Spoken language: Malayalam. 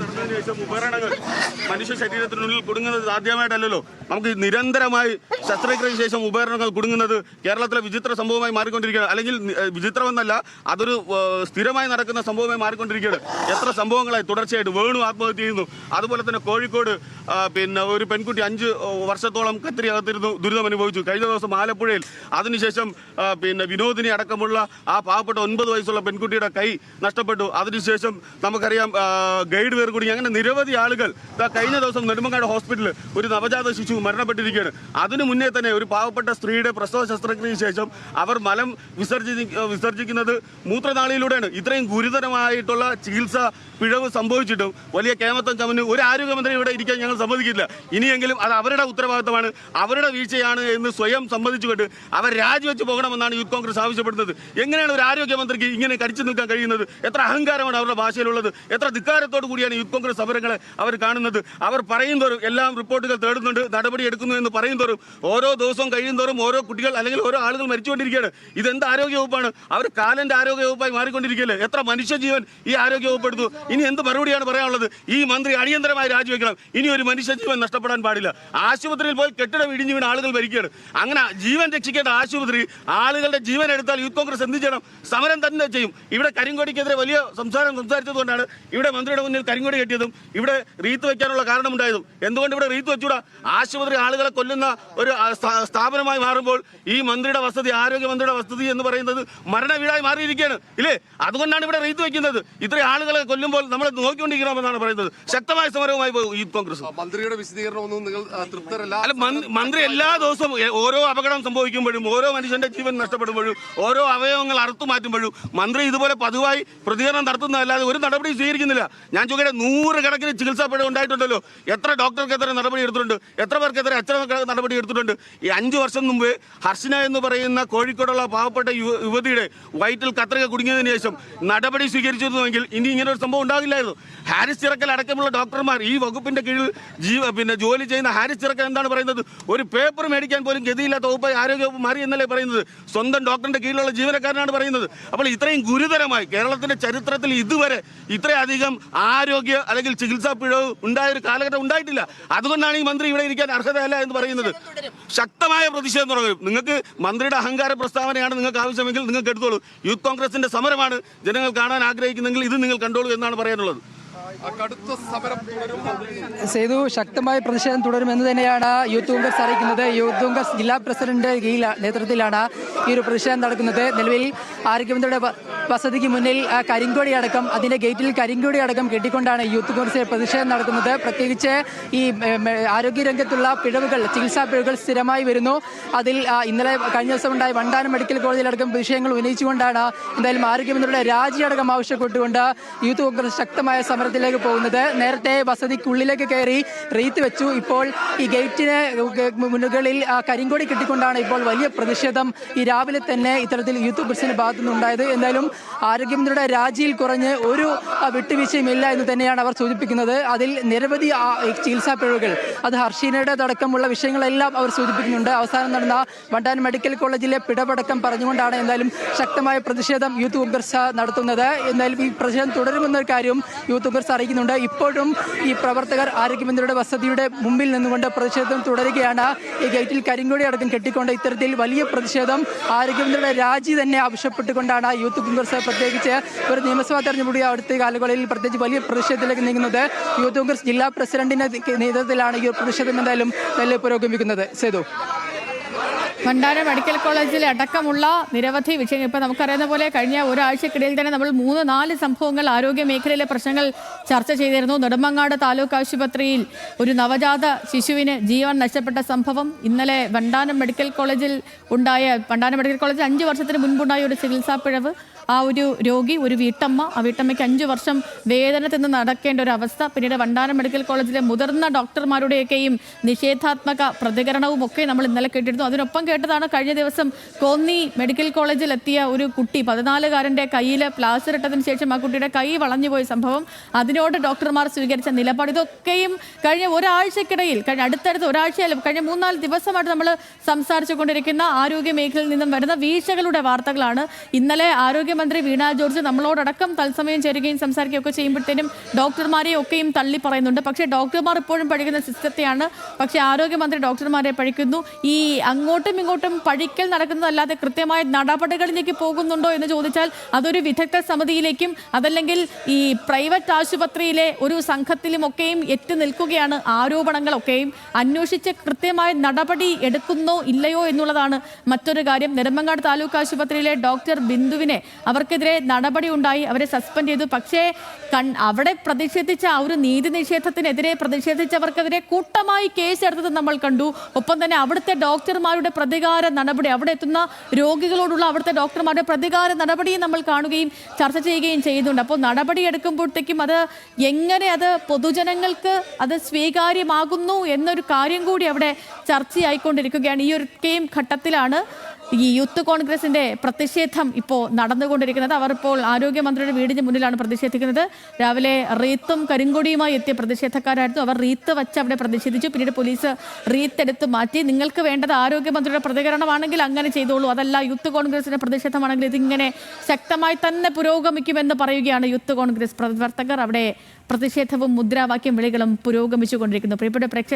നടന്നതിന് ശേഷം ഉപകരണങ്ങൾ മനുഷ്യ ശരീരത്തിനുള്ളിൽ കുടുങ്ങുന്നത് ആദ്യമായിട്ടല്ലല്ലോ. നമുക്ക് നിരന്തരമായി ശസ്ത്രക്രിയയ്ക്ക് ശേഷം ഉപകരണങ്ങൾ കുടുങ്ങുന്നത് കേരളത്തിലെ വിചിത്ര സംഭവമായി മാറിക്കൊണ്ടിരിക്കുകയാണ്. അല്ലെങ്കിൽ വിചിത്രമെന്നല്ല, അതൊരു സ്ഥിരമായി നടക്കുന്ന സംഭവമായി മാറിക്കൊണ്ടിരിക്കുകയാണ്. എത്ര സംഭവങ്ങളായി തുടർച്ചയായിട്ട് വേണു ആത്മഹത്യ ചെയ്യുന്നു. അതുപോലെ തന്നെ കോഴിക്കോട് ഒരു പെൺകുട്ടി 5 വർഷത്തോളം കത്തിരി അകത്തിരുന്നു ദുരിതം അനുഭവിച്ചു. കഴിഞ്ഞ ദിവസം ആലപ്പുഴയിൽ അതിനുശേഷം വിനോദിനി അടക്കമുള്ള ആ പാവപ്പെട്ട 9 വയസ്സുള്ള പെൺകുട്ടിയുടെ കൈ നഷ്ടപ്പെട്ടു. അതിനുശേഷം നമുക്കറിയാം ഗൈഡ് പേർ കുടുങ്ങി. അങ്ങനെ നിരവധി ആളുകൾ കഴിഞ്ഞ ദിവസം നെടുമങ്ങാട് ഹോസ്പിറ്റലിൽ ഒരു നവജാത ശിശു മരണപ്പെട്ടിരിക്കുകയാണ്. അതിനു മുന്നേ തന്നെ ഒരു പാവപ്പെട്ട സ്ത്രീയുടെ പ്രസവ ശസ്ത്രക്രിയയ്ക്ക് ശേഷം അവർ മലം വിസർജിക്കുന്നത് മൂത്രനാളിയിലൂടെയാണ്. ഇത്രയും ഗുരുതരമായിട്ടുള്ള ചികിത്സ പിഴവ് സംഭവിച്ചിട്ടും വലിയ കേമത്തം ചമന് ഒരു ആരോഗ്യമന്ത്രി ഇവിടെ ഇരിക്കാൻ ഞങ്ങൾ സമ്മതിക്കില്ല. ഇനിയെങ്കിലും അത് അവരുടെ ഉത്തരവാദിത്തമാണ്, അവരുടെ വീഴ്ചയാണ് എന്ന് സ്വയം സമ്മതിച്ചുകൊണ്ട് അവർ രാജിവെച്ച് പോകണമെന്നാണ് യൂത്ത് കോൺഗ്രസ് ആവശ്യപ്പെടുന്നത്. എങ്ങനെയാണ് ഒരു ആരോഗ്യമന്ത്രിക്ക് ഇങ്ങനെ കടിച്ചു നിൽക്കാൻ കഴിയുന്നത്? എത്ര അഹങ്കാരമാണ് അവരുടെ ഭാഷയിലുള്ളത്! എത്ര ധിക്കാരത്തോടു കൂടിയാണ് യൂത്ത് കോൺഗ്രസ് സമരങ്ങളെ അവർ കാണുന്നത്! അവർ പറയുന്തോറും എല്ലാം റിപ്പോർട്ടുകൾ തേടുന്നുണ്ട്, നടപടി എടുക്കുന്നു എന്ന് പറയുന്തോറും ഓരോ ദിവസവും കഴിയുന്തോറും ഓരോ കുട്ടികൾ അല്ലെങ്കിൽ ഓരോ ആളുകൾ മരിച്ചുകൊണ്ടിരിക്കുകയാണ്. ഇതെന്ത് ആരോഗ്യ വകുപ്പാണ്? അവർ കാലന്റെ ആരോഗ്യ വകുപ്പായി മാറിക്കൊണ്ടിരിക്കുകയല്ലേ? എത്ര മനുഷ്യജീവൻ ഈ ആരോഗ്യ വകുപ്പ് എടുത്തു? ഇനി എന്ത് മറുപടിയാണ് പറയാനുള്ളത്? ഈ മന്ത്രി അടിയന്തരമായി രാജിവെക്കണം. ഇനി ഒരു മനുഷ്യജീവൻ നഷ്ടപ്പെടാൻ പാടില്ല. ആശുപത്രിയിൽ പോയി കെട്ടിടം ഇടിഞ്ഞു വീണ് ആളുകൾ മരിക്കുകയാണ്. അങ്ങനെ ജീവൻ രക്ഷിക്കേണ്ട ആശുപത്രി ആളുകളുടെ ജീവൻ എടുത്താൽ യൂത്ത് കോൺഗ്രസ് എന്ത് ചെയ്യണം? സമരം തന്നെ ചെയ്യും. ഇവിടെ കരിങ്കൊടിക്കെതിരെ വലിയ സംസാരിച്ചതുകൊണ്ടാണ് ഇവിടെ മന്ത്രിയുടെ മുന്നിൽ കരിങ്കൊടി കെട്ടിയതും ഇവിടെ റീത്ത് വെക്കാനുള്ള കാരണമുണ്ടായതും. എന്തുകൊണ്ട് ഇവിടെ റീത്ത് വെച്ചൂടാ? ആശുപത്രി ആളുകളെ കൊല്ലുന്ന ഒരു സ്ഥാപനമായി മാറുമ്പോൾ ഈ മന്ത്രിയുടെ വസതി, ആരോഗ്യമന്ത്രിയുടെ വസതി എന്ന് പറയുന്നത് മരണ വീടായി മാറിയിരിക്കുകയാണ് ഇല്ലേ? അതുകൊണ്ടാണ് ഇവിടെ റീത്ത് വെക്കുന്നത്. ഇത്രയും ആളുകളെ കൊല്ലുമ്പോൾ നമ്മൾ നോക്കിക്കൊണ്ടിരിക്കണമെന്നാണ് പറയുന്നത്. ശക്തമായ സമരവുമായി യൂത്ത് കോൺഗ്രസ്. മന്ത്രിയുടെ വിശദീകരണമൊന്നും നിങ്ങൾ തൃപ്തരല്ല? അല്ല, മന്ത്രി എല്ലാ ദിവസവും ഓരോ അപകടം സംഭവിക്കുമ്പോഴും ഓരോ മനുഷ്യന്റെ ജീവൻ നഷ്ടപ്പെടുമ്പോഴും ഓരോ അവയവങ്ങൾ അറുത്തു മാറ്റുമ്പോഴും മന്ത്രി ഇതുപോലെ പതിവായി പ്രതികരണം നടത്തുന്നതല്ലാതെ ഒരു നടപടി സ്വീകരിക്കുന്നില്ല. ഞാൻ ചോദിക്കട്ടെ, 100 കണക്കിന് ചികിത്സാ പിഴവ് ഉണ്ടായിട്ടുണ്ടല്ലോ. എത്ര ഡോക്ടർക്കെതിരെ നടപടി എടുത്തിട്ടുണ്ട്? എത്ര പേർക്കെതിരെ നടപടി എടുത്തിട്ടുണ്ട്? ഈ 5 വർഷം മുമ്പ് ഹർഷിന എന്ന് പറയുന്ന കോഴിക്കോടുള്ള പാവപ്പെട്ട യുവതിയുടെ വയറ്റിൽ കത്രിക കുടുങ്ങിയതിനു ശേഷം നടപടി സ്വീകരിച്ചിരുന്നുവെങ്കിൽ ഇനി ഇങ്ങനെ ഒരു സംഭവം ഉണ്ടാകില്ലായിരുന്നു. ഹാരിസ് ചിറക്കൽ അടക്കമുള്ള ഡോക്ടർമാർ ഈ വകുപ്പിന്റെ കീഴിൽ ജോലി ചെയ്യുന്ന ഹാരിസ് ചിറക്കൽ എന്താണ് പറയുന്നത്? ഒരു പേപ്പർ മേടിക്കാൻ പോലും ഗതിയില്ലാത്ത വകുപ്പായി ആരോഗ്യവകുപ്പ് മാറി എന്നല്ലേ പറയുന്നത്? സ്വന്തം ഡോക്ടറിന്റെ കീഴിലുള്ള ജീവനക്കാരനാണ് പറയുന്നത്. അപ്പോൾ ഇത്രയും ഗുരുതരമായി കേരളത്തിന്റെ ചരിത്രത്തിൽ ഇതുവരെ ഇത്രയധികം ആരോഗ്യ അല്ലെങ്കിൽ ചികിത്സാ പിഴവ് ഉണ്ടായൊരു കാലഘട്ടം ഉണ്ടായിട്ടില്ല. അതുകൊണ്ടാണ് ഈ മന്ത്രി ഇവിടെ ഇരിക്കാൻ അർഹതയല്ല എന്ന് പറയുന്നത്. ശക്തമായ പ്രതിഷേധം തുടങ്ങും. നിങ്ങൾക്ക് മന്ത്രിയുടെ അഹങ്കാര പ്രസ്താവനയാണ് നിങ്ങൾക്ക് ആവശ്യമെങ്കിൽ നിങ്ങൾക്ക് എടുത്തോളൂ. യൂത്ത് കോൺഗ്രസിന്റെ സമരമാണ് ജനങ്ങൾ കാണാൻ ആഗ്രഹിക്കുന്നെങ്കിൽ ഇത് നിങ്ങൾ കണ്ടോളൂ എന്നാണ് പറയാനുള്ളത്. സേതു, ശക്തമായ പ്രതിഷേധം തുടരുമെന്ന് തന്നെയാണ് യൂത്ത് കോൺഗ്രസ് അറിയിക്കുന്നത്. യൂത്ത് കോൺഗ്രസ് ജില്ലാ പ്രസിഡന്റ് നേതൃത്വത്തിലാണ് ഈ ഒരു പ്രതിഷേധം നടക്കുന്നത്. നിലവിൽ ആരോഗ്യമന്ത്രിയുടെ വസതിക്ക് മുന്നിൽ കരിങ്കൊടി അടക്കം, അതിന്റെ ഗേറ്റിൽ കരിങ്കൊടി അടക്കം കെട്ടിക്കൊണ്ടാണ് യൂത്ത് കോൺഗ്രസ് പ്രതിഷേധം നടക്കുന്നത്. പ്രത്യേകിച്ച് ഈ ആരോഗ്യരംഗത്തുള്ള പിഴവുകൾ, ചികിത്സാ പിഴവുകൾ സ്ഥിരമായി വരുന്നു. അതിൽ ഇന്നലെ കഴിഞ്ഞ ദിവസം ഉണ്ടായ വണ്ടാനം മെഡിക്കൽ കോളേജിലടക്കം വിഷയങ്ങൾ ഉന്നയിച്ചുകൊണ്ടാണ് എന്തായാലും ആരോഗ്യമന്ത്രിയുടെ രാജിയടക്കം ആവശ്യപ്പെട്ടുകൊണ്ട് യൂത്ത് കോൺഗ്രസ് ശക്തമായ സമരത്തിലേക്ക് പോകുന്നത്. നേരത്തെ വസതിക്കുള്ളിലേക്ക് കയറി റീത്ത് വെച്ചു. ഇപ്പോൾ ഈ ഗേറ്റിന് മുന്നുകളിൽ കരിങ്കൊടി കെട്ടിക്കൊണ്ടാണ് ഇപ്പോൾ വലിയ പ്രതിഷേധം ഈ രാവിലെ തന്നെ ഇത്തരത്തിൽ യൂത്ത് കോൺഗ്രസിന്റെ ഭാഗത്തു നിന്നുണ്ടായത്. എന്തായാലും ആരോഗ്യമന്ത്രിയുടെ രാജിയിൽ കുറഞ്ഞ് ഒരു വിട്ടുവീഴ്ചയുമില്ല എന്ന് തന്നെയാണ് അവർ സൂചിപ്പിക്കുന്നത്. അതിൽ നിരവധി ചികിത്സാ പിഴവുകൾ, അത് ഹർഷീനയുടെ അടക്കമുള്ള വിഷയങ്ങളെല്ലാം അവർ സൂചിപ്പിക്കുന്നുണ്ട്. അവസാനം നടന്ന വണ്ടാനം മെഡിക്കൽ കോളേജിലെ പിഴവടക്കം പറഞ്ഞുകൊണ്ടാണ് എന്തായാലും ശക്തമായ പ്രതിഷേധം യൂത്ത് കോൺഗ്രസ് നടത്തുന്നത്. എന്തായാലും ഈ പ്രതിഷേധം തുടരുമെന്നൊരു കാര്യം യൂത്ത് കോൺഗ്രസ് അറിയിക്കുന്നുണ്ട്. ഇപ്പോഴും ഈ പ്രവർത്തകർ ആരോഗ്യമന്ത്രിയുടെ വസതിയുടെ മുമ്പിൽ നിന്നുകൊണ്ട് പ്രതിഷേധം തുടരുകയാണ്. ഈ ഗേറ്റിൽ കരിങ്കൊടി അടക്കം കെട്ടിക്കൊണ്ട് ഇത്തരത്തിൽ വലിയ പ്രതിഷേധം, ആരോഗ്യമന്ത്രിയുടെ രാജി തന്നെ ആവശ്യപ്പെട്ടുകൊണ്ടാണ് യൂത്ത് കോൺഗ്രസ് പ്രത്യേകിച്ച് ഒരു നിയമസഭാ തെരഞ്ഞെടുപ്പ് അടുത്ത കാലങ്ങളിൽ പ്രത്യേകിച്ച് വലിയ പ്രതിഷേധത്തിലേക്ക് നീങ്ങുന്നത്. യൂത്ത് കോൺഗ്രസ് ജില്ലാ പ്രസിഡന്റിന്റെ നേതൃത്വത്തിലാണ് ഈ പ്രതിഷേധം എന്തായാലും നല്ല പുരോഗമിക്കുന്നത്. സേതു, വണ്ടാനം മെഡിക്കൽ കോളേജിൽ അടക്കമുള്ള നിരവധി വിഷയങ്ങൾ ഇപ്പോൾ നമുക്കറിയുന്ന പോലെ കഴിഞ്ഞ ഒരാഴ്ചക്കിടയിൽ തന്നെ നമ്മൾ 3-4 സംഭവങ്ങൾ ആരോഗ്യ മേഖലയിലെ പ്രശ്നങ്ങൾ ചർച്ച ചെയ്തിരുന്നു. നെടുമങ്ങാട് താലൂക്ക് ആശുപത്രിയിൽ ഒരു നവജാത ശിശുവിന് ജീവൻ നഷ്ടപ്പെട്ട സംഭവം, ഇന്നലെ വണ്ടാനം മെഡിക്കൽ കോളേജിൽ 5 വർഷത്തിന് മുൻപുണ്ടായ ഒരു ചികിത്സാ പിഴവ്, ആ ഒരു രോഗി, ഒരു വീട്ടമ്മ, ആ വീട്ടമ്മയ്ക്ക് 5 വർഷം വേദന തിന്ന് നടക്കേണ്ട ഒരു അവസ്ഥ, പിന്നീട് വണ്ടാനം മെഡിക്കൽ കോളേജിലെ മുതിർന്ന ഡോക്ടർമാരുടെയൊക്കെയും നിഷേധാത്മക പ്രതികരണവും ഒക്കെ നമ്മൾ ഇന്നലെ കേട്ടിരുന്നു. അതിനൊപ്പം കേട്ടതാണ് കഴിഞ്ഞ ദിവസം കോന്നി മെഡിക്കൽ കോളേജിൽ എത്തിയ ഒരു കുട്ടി, 14-കാരൻ്റെ കയ്യിൽ പ്ലാസ്റ്റർ ഇട്ടതിന് ശേഷം ആ കുട്ടിയുടെ കൈ വളഞ്ഞുപോയ സംഭവം, അതിനോട് ഡോക്ടർമാർ സ്വീകരിച്ച നിലപാട്, ഇതൊക്കെയും കഴിഞ്ഞ ഒരാഴ്ചക്കിടയിൽ, അടുത്തടുത്ത ഒരാഴ്ചയായാലും കഴിഞ്ഞ 3-4 ദിവസമായിട്ട് നമ്മൾ സംസാരിച്ചു കൊണ്ടിരിക്കുന്ന ആരോഗ്യ മേഖലയിൽ നിന്നും വരുന്ന വീഴ്ചകളുടെ വാർത്തകളാണ്. ഇന്നലെ ആരോഗ്യ ആരോഗ്യമന്ത്രി വീണ ജോർജ് നമ്മളോടക്കം തത്സമയം ചേരുകയും സംസാരിക്കുകയൊക്കെ ചെയ്യുമ്പോഴത്തേനും ഡോക്ടർമാരെ ഒക്കെയും തള്ളി പറയുന്നുണ്ട്. പക്ഷേ ഡോക്ടർമാർ ഇപ്പോഴും പഠിക്കുന്ന സിസ്റ്റത്തെയാണ്, പക്ഷേ ആരോഗ്യമന്ത്രി ഡോക്ടർമാരെ പഴിക്കുന്നു. ഈ അങ്ങോട്ടും ഇങ്ങോട്ടും പഴിക്കൽ നടക്കുന്നതല്ലാതെ കൃത്യമായ നടപടികളിലേക്ക് പോകുന്നുണ്ടോ എന്ന് ചോദിച്ചാൽ അതൊരു വിദഗ്ധ സമിതിയിലേക്കും അതല്ലെങ്കിൽ ഈ പ്രൈവറ്റ് ആശുപത്രിയിലെ ഒരു സംഘത്തിലുമൊക്കെയും എത്തി നിൽക്കുകയാണ്. ആരോപണങ്ങളൊക്കെയും അന്വേഷിച്ച് കൃത്യമായ നടപടി എടുക്കുന്നോ ഇല്ലയോ എന്നുള്ളതാണ് മറ്റൊരു കാര്യം. നെടുമങ്ങാട് താലൂക്ക് ആശുപത്രിയിലെ ഡോക്ടർ ബിന്ദുവിനെ അവർക്കെതിരെ നടപടി ഉണ്ടായി, അവരെ സസ്പെൻഡ് ചെയ്തു. പക്ഷേ അവിടെ പ്രതിഷേധിച്ച ആ ഒരു നീതി നിഷേധത്തിനെതിരെ പ്രതിഷേധിച്ചവർക്കെതിരെ കൂട്ടമായി കേസെടുത്തത് നമ്മൾ കണ്ടു. ഒപ്പം തന്നെ അവിടുത്തെ ഡോക്ടർമാരുടെ പ്രതികാര നടപടി, അവിടെ എത്തുന്ന രോഗികളോടുള്ള അവിടുത്തെ ഡോക്ടർമാരുടെ പ്രതികാര നടപടിയും നമ്മൾ കാണുകയും ചർച്ച ചെയ്യുകയും ചെയ്യുന്നുണ്ട്. അപ്പോൾ നടപടി എടുക്കുമ്പോഴത്തേക്കും അത് എങ്ങനെ അത് പൊതുജനങ്ങൾക്ക് അത് സ്വീകാര്യമാകുന്നു എന്നൊരു കാര്യം കൂടി അവിടെ ചർച്ചയായിക്കൊണ്ടിരിക്കുകയാണ്. ഈ ഒരു ഘട്ടത്തിലാണ് ഈ യൂത്ത് കോൺഗ്രസിന്റെ പ്രതിഷേധം ഇപ്പോൾ നടന്നുകൊണ്ടിരിക്കുന്നത്. അവർ ഇപ്പോൾ ആരോഗ്യമന്ത്രിയുടെ വീടിന് മുന്നിലാണ് പ്രതിഷേധിക്കുന്നത്. രാവിലെ റീത്തും കരിങ്കൊടിയുമായി എത്തിയ പ്രതിഷേധക്കാരായിരുന്നു. അവർ റീത്ത് വച്ച് അവിടെ പ്രതിഷേധിച്ചു. പിന്നീട് പോലീസ് റീത്ത് എടുത്ത് മാറ്റി. നിങ്ങൾക്ക് വേണ്ടത് ആരോഗ്യമന്ത്രിയുടെ പ്രതികരണമാണെങ്കിൽ അങ്ങനെ ചെയ്തോളൂ, അതല്ല യൂത്ത് കോൺഗ്രസിന്റെ പ്രതിഷേധമാണെങ്കിൽ ഇതിങ്ങനെ ശക്തമായി തന്നെ പുരോഗമിക്കുമെന്ന് പറയുകയാണ് യൂത്ത് കോൺഗ്രസ് പ്രവർത്തകർ. അവിടെ പ്രതിഷേധവും മുദ്രാവാക്യം വിളികളും പുരോഗമിച്ചുകൊണ്ടിരിക്കുന്നു. പ്രിയപ്പെട്ട പ്രേക്ഷകർ